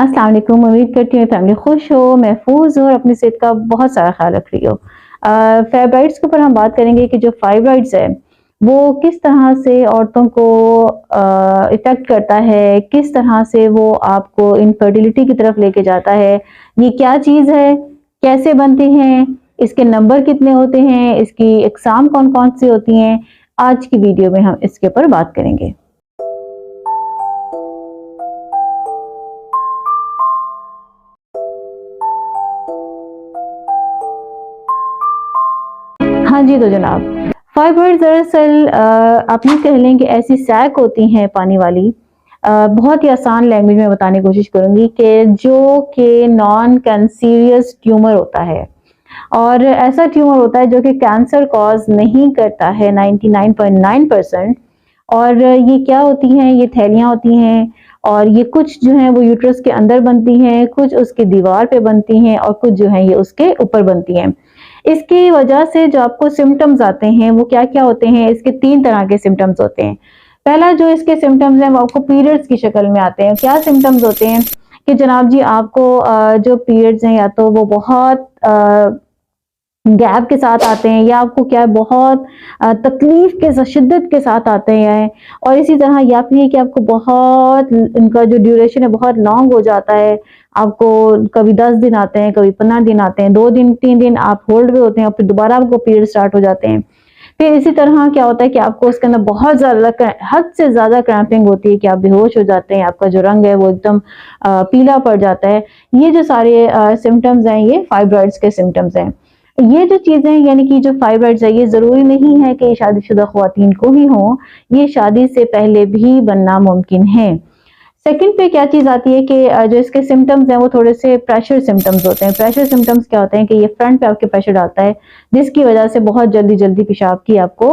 अस्सलाम वालेकुम। उम्मीद करती हूँ फैमिली खुश हो, महफूज हो और अपनी सेहत का बहुत सारा ख्याल रख रही हो। फाइब्रॉइड्स के ऊपर हम बात करेंगे कि जो फाइब्रॉइड्स है वो किस तरह से औरतों को इफ़ेक्ट करता है, किस तरह से वो आपको इनफर्टिलिटी की तरफ लेके जाता है, ये क्या चीज़ है, कैसे बनती हैं, इसके नंबर कितने होते हैं, इसकी इकसाम कौन-कौन सी होती हैं, आज की वीडियो में हम इसके ऊपर बात करेंगे। हाँ जी, तो जनाब, फाइबर दरअसल आप यूँ कह लें कि ऐसी सैक होती हैं पानी वाली। बहुत ही आसान लैंग्वेज में बताने की कोशिश करूँगी कि जो कि नॉन कैंसरियस ट्यूमर होता है और ऐसा ट्यूमर होता है जो कि कैंसर कॉज़ नहीं करता है 99.9%। और ये क्या होती हैं, ये थैलियाँ होती हैं और ये कुछ जो हैं वो यूट्रस के अंदर बनती हैं, कुछ उसकी दीवार पे बनती हैं और कुछ जो हैं ये उसके ऊपर बनती हैं। इसकी वजह से जो आपको सिम्पटम्स आते हैं वो क्या-क्या होते हैं, इसके 3 तरह के सिम्पटम्स होते हैं। पहला जो इसके सिम्पटम्स हैं वो आपको पीरियड्स की शक्ल में आते हैं। क्या सिम्पटम्स होते हैं कि जनाब जी आपको जो पीरियड्स हैं या तो वो बहुत गैप के साथ आते हैं या आपको क्या है बहुत तकलीफ के साथ शिद्दत के साथ आते हैं और इसी तरह या फिर ये कि आपको बहुत इनका जो ड्यूरेशन है बहुत लॉन्ग हो जाता है। आपको कभी 10 दिन आते हैं, कभी 15 दिन आते हैं, 2 दिन 3 दिन आप होल्ड पे होते हैं और फिर दोबारा आपको पीरियड स्टार्ट हो जाते हैं। फिर इसी तरह क्या होता है कि आपको उसके अंदर बहुत ज़्यादा हद से ज़्यादा क्रैम्पिंग होती है कि आप बेहोश हो जाते हैं, आपका जो रंग है वो एकदम पीला पड़ जाता है। ये जो सारे सिम्पटम्स हैं ये फाइब्रॉइड्स के सिम्पटम्स हैं। ये जो चीज़ें यानी कि जो फाइब्रॉइड्स है ये ज़रूरी नहीं है कि शादीशुदा ख़वातीन को ही हों, ये शादी से पहले भी बनना मुमकिन है। सेकंड पे क्या चीज़ आती है कि जो इसके सिम्पटम्स हैं वो थोड़े से प्रेशर सिम्पटम्स होते हैं। प्रेशर सिम्पटम्स क्या होते हैं कि ये फ्रंट पे आपके प्रेशर डालता है, जिसकी वजह से बहुत जल्दी-जल्दी पेशाब की आपको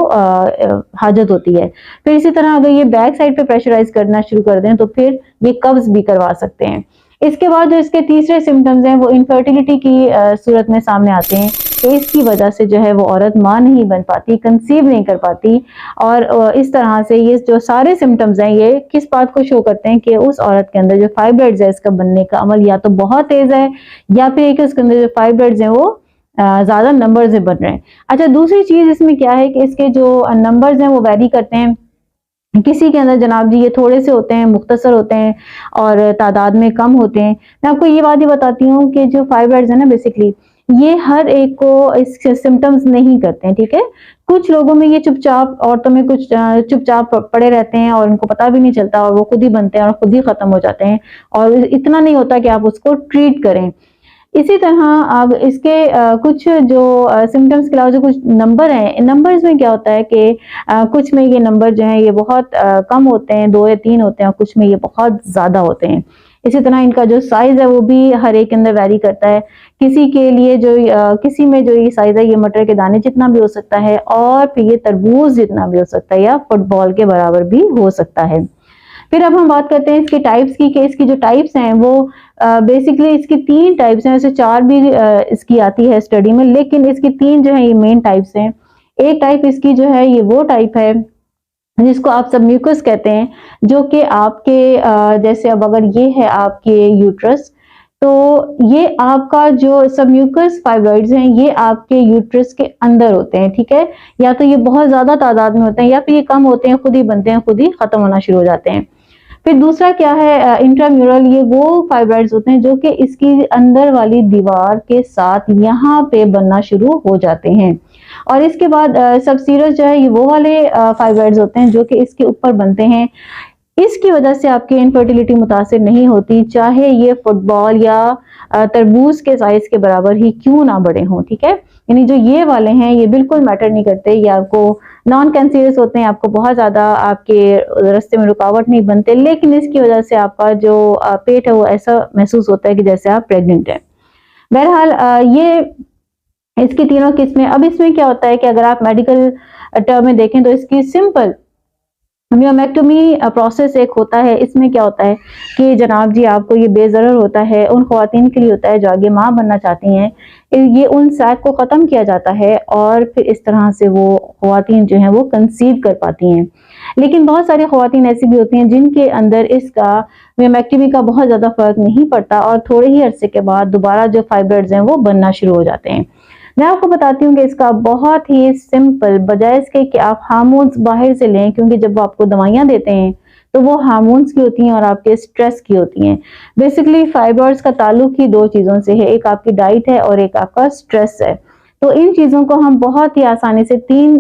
हाजत होती है। फिर इसी तरह अगर ये बैक साइड पे प्रेशराइज़ करना शुरू कर दें तो फिर ये कब्ज़ भी करवा सकते हैं। इसके बाद जो इसके तीसरे सिम्पटम्स हैं वो इनफर्टिलिटी की सूरत में सामने आते हैं कि इसकी वजह से जो है वो औरत माँ नहीं बन पाती, कंसीव नहीं कर पाती और इस तरह से ये जो सारे सिम्पटम्स हैं ये किस बात को शो करते हैं कि उस औरत के अंदर जो फाइब्रॉइड्स है इसका बनने का अमल या तो बहुत तेज़ है या फिर कि उसके अंदर जो फाइब्रॉइड्स हैं वो ज़्यादा नंबर्स में बन रहे हैं। अच्छा, दूसरी चीज़ इसमें क्या है कि इसके जो नंबर्स हैं वो वैरी करते हैं। किसी के अंदर जनाब जी ये थोड़े से होते हैं, मुख्तसर होते हैं और तादाद में कम होते हैं। मैं आपको ये बात ही बताती हूँ कि जो फाइब्रॉइड्स है ना बेसिकली ये हर एक को इसके सिम्पटम्स नहीं करते हैं, ठीक है? कुछ लोगों में ये चुपचाप औरतों में कुछ चुपचाप पड़े रहते हैं और उनको पता भी नहीं चलता और वो खुद ही बनते हैं और खुद ही खत्म हो जाते हैं और इतना नहीं होता कि आप उसको ट्रीट करें। इसी तरह अब इसके कुछ जो सिम्पटम्स के अलावा जो कुछ नंबर हैं, नंबर्स में क्या होता है कि कुछ में ये नंबर जो हैं ये बहुत कम होते हैं, 2 या 3 होते हैं और कुछ में ये बहुत ज़्यादा होते हैं। इसी तरह इनका जो साइज़ है वो भी हर एक के अंदर वैरी करता है। किसी के लिए जो किसी में जो ये साइज़ है ये मटर के दाने जितना भी हो सकता है और फिर ये तरबूज जितना भी हो सकता है या फुटबॉल के बराबर भी हो सकता है। फिर अब हम बात करते हैं इसके टाइप्स की कि इसकी जो टाइप्स हैं वो बेसिकली इसकी 3 टाइप्स हैं, वैसे 4 भी इसकी आती है स्टडी में, लेकिन इसकी 3 जो है ये मेन टाइप्स हैं। एक टाइप इसकी जो है ये वो टाइप है जिसको आप सबम्यूकस कहते हैं, जो कि आपके जैसे अब अगर ये है आपके यूट्रस, तो ये आपका जो सबम्यूकस फाइब्रॉइड्स हैं ये आपके यूट्रस के अंदर होते हैं, ठीक है? या तो ये बहुत ज़्यादा तादाद में होते हैं या फिर ये कम होते हैं, खुद ही बनते हैं, खुद ही खत्म होना शुरू हो जाते हैं। फिर दूसरा क्या है इंट्राम्यूरल, ये वो फाइब्रॉइड्स होते हैं जो कि इसकी अंदर वाली दीवार के साथ यहाँ पे बनना शुरू हो जाते हैं। और इसके बाद सबसीरस जो है ये वो वाले फाइब्रॉइड्स होते हैं जो कि इसके ऊपर बनते हैं। इसकी वजह से आपकी इनफर्टिलिटी मुतासिर नहीं होती, चाहे ये फुटबॉल या तरबूज के साइज के बराबर ही क्यों ना बड़े हों, ठीक है? यानी जो ये वाले हैं ये बिल्कुल मैटर नहीं करते, ये आपको नॉन कैंसरियस होते हैं, आपको बहुत ज़्यादा आपके रास्ते में रुकावट नहीं बनते, लेकिन इसकी वजह से आपका जो पेट है वो ऐसा महसूस होता है कि जैसे आप प्रेग्नेंट हैं। बहरहाल ये इसकी तीनों किस्में। अब इसमें क्या होता है कि अगर आप मेडिकल टर्म में देखें तो इसकी सिंपल मियोमेक्टोमी प्रोसेस एक होता है। इसमें क्या होता है कि जनाब जी आपको ये बेज़रर होता है, उन ख़वातीन के लिए होता है जो आगे माँ बनना चाहती हैं। ये उन सैक को ख़त्म किया जाता है और फिर इस तरह से वो ख़वातीन जो हैं वो कंसीव कर पाती हैं। लेकिन बहुत सारी ख़वातीन ऐसी भी होती हैं जिनके अंदर इसका मियोमेक्टोमी का बहुत ज़्यादा फ़र्क नहीं पड़ता और थोड़े ही अरसे के बाद दोबारा जो फाइब्रॉइड्स हैं वो बनना शुरू हो जाते हैं। मैं आपको बताती हूँ कि इसका बहुत ही सिंपल, बजाय इसके कि आप हार्मोन्स बाहर से लें, क्योंकि जब वो आपको दवाइयाँ देते हैं तो वो हार्मोन्स की होती हैं और आपके स्ट्रेस की होती हैं। बेसिकली फाइब्रॉइड्स का ताल्लुक ही दो चीज़ों से है, एक आपकी डाइट है और एक आपका स्ट्रेस है। तो इन चीज़ों को हम बहुत ही आसानी से 3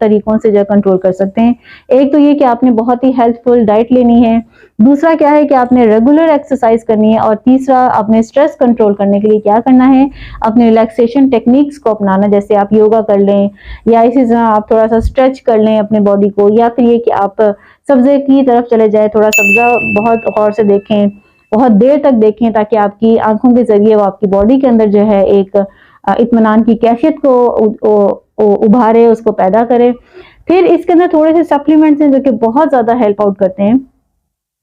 तरीकों से जो कंट्रोल कर सकते हैं। एक तो ये कि आपने बहुत ही हेल्थफुल डाइट लेनी है, दूसरा क्या है कि आपने रेगुलर एक्सरसाइज करनी है और तीसरा आपने स्ट्रेस कंट्रोल करने के लिए क्या करना है, अपने रिलैक्सेशन टेक्निक्स को अपनाना। जैसे आप योगा कर लें या इसी तरह आप थोड़ा सा स्ट्रेच कर लें अपने बॉडी को, या फिर ये कि आप सब्जे की तरफ चले जाए, थोड़ा सब्जा बहुत गौर से देखें, बहुत देर तक देखें, ताकि आपकी आंखों के जरिए वो आपकी बॉडी के अंदर जो है एक इत्मीनान की कैफियत को उभारे, उसको पैदा करे। फिर इसके अंदर थोड़े से सप्लीमेंट्स हैं जो कि बहुत ज़्यादा हेल्प आउट करते हैं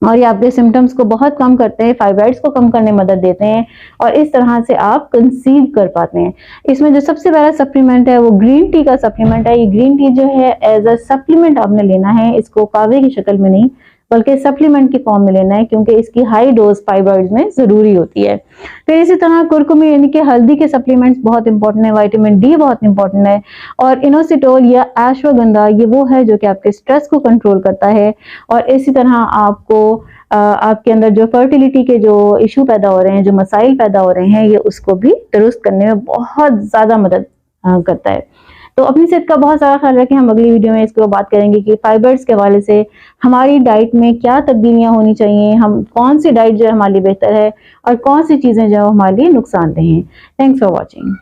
और ये आपके सिम्टम्स को बहुत कम करते हैं, फाइब्रॉइड्स को कम करने में मदद देते हैं और इस तरह से आप कंसीव कर पाते हैं। इसमें जो सबसे पहला सप्लीमेंट है वो ग्रीन टी का सप्लीमेंट है। ये ग्रीन टी जो है एज अ सप्लीमेंट आपने लेना है, इसको कावे की शक्ल में नहीं बल्कि सप्लीमेंट की फॉर्म में लेना है, क्योंकि इसकी हाई डोज फाइब्रॉइड्स में जरूरी होती है। फिर इसी तरह कुरकुमी यानी कि हल्दी के सप्लीमेंट्स बहुत इंपॉर्टेंट है, विटामिन डी बहुत इंपॉर्टेंट है और इनोसिटोल या अश्वगंधा ये वो है जो कि आपके स्ट्रेस को कंट्रोल करता है और इसी तरह आपको आपके अंदर जो फर्टिलिटी के जो इशू पैदा हो रहे हैं, जो मसाइल पैदा हो रहे हैं, ये उसको भी दुरुस्त करने में बहुत ज़्यादा मदद करता है। तो अपनी सेहत का बहुत सारा ख्याल रखें। हम अगली वीडियो में इसके ऊपर बात करेंगे कि फाइबर्स के हवाले से हमारी डाइट में क्या तब्दीलियां होनी चाहिए, हम कौन सी डाइट जो है हमारे लिए बेहतर है और कौन सी चीज़ें जो हमारे लिए नुकसानदेह हैं। Thanks for watching.